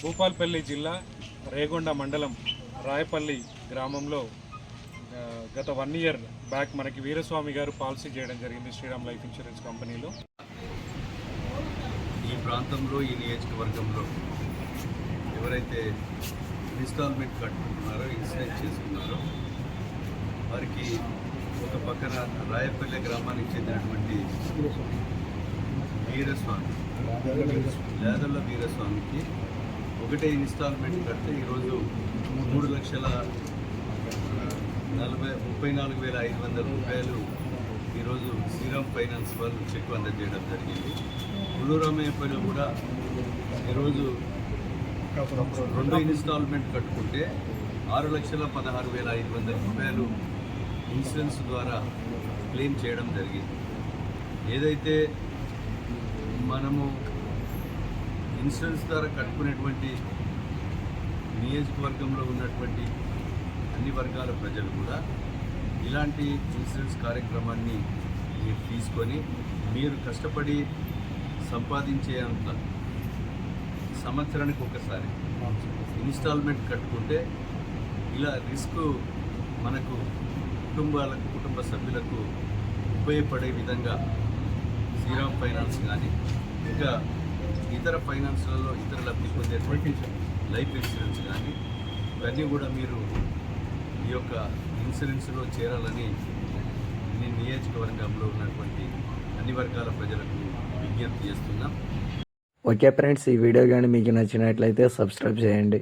భూపాల్పల్లి జిల్లా రేగొండ మండలం రాయపల్లి గ్రామంలో గత 1 ఇయర్ బ్యాక్ మనకి వీరస్వామి గారు పాలసీ చేయడం జరిగింది శ్రీరామ్ లైఫ్ ఇన్సూరెన్స్ కంపెనీలో. ఈ ప్రాంతంలో ఈ నియోజకవర్గంలో ఎవరైతే ఇన్స్టాల్మెంట్ కట్టుకుంటున్నారో, ఇన్సూరెన్స్ చేసుకున్నారో వారికి ఒక పక్కన రాయపల్లి గ్రామానికి చెందినటువంటి వీరస్వామి, లేదల్ల వీరస్వామికి ఒకటే ఇన్స్టాల్మెంట్ కడితే ఈరోజు 3,34,500 రూపాయలు ఈరోజు శ్రీరామ్ ఫైనాన్స్ వాళ్ళు చెక్ అందజేయడం జరిగింది. ఉల్లూరామయ్యపల్లి కూడా ఈరోజు 2 ఇన్స్టాల్మెంట్ కట్టుకుంటే 6,16,500 రూపాయలు ఇన్సూరెన్స్ ద్వారా క్లెయిమ్ చేయడం జరిగింది. ఏదైతే మనము ఇన్సూరెన్స్ ద్వారా కట్టుకునేటువంటి నియోజకవర్గంలో ఉన్నటువంటి అన్ని వర్గాల ప్రజలు కూడా ఇలాంటి ఇన్సూరెన్స్ కార్యక్రమాన్ని మీరు తీసుకొని మీరు కష్టపడి సంపాదించేంత సంవత్సరానికి ఒకసారి ఇన్స్టాల్మెంట్ కట్టుకుంటే ఇలా రిస్క్ మనకు కుటుంబ సభ్యులకు ఉపయోగపడే విధంగా శ్రీరామ్ ఫైనాన్స్ కానీ ఇంకా ఇతర ఫైనాన్స్లలో ఇతర లబ్ధి పొందేటువంటి లైఫ్ ఇన్సూరెన్స్ కానీ ఇవన్నీ కూడా మీరు ఈ యొక్క ఇన్సూరెన్స్లో చేరాలని నేను నియోజకవర్గంలో ఉన్నటువంటి అన్ని వర్గాల ప్రజలకు విజ్ఞప్తి చేస్తున్నాం. ఓకే ఫ్రెండ్స్, ఈ వీడియో కానీ మీకు నచ్చినట్లయితే సబ్స్క్రైబ్ చేయండి.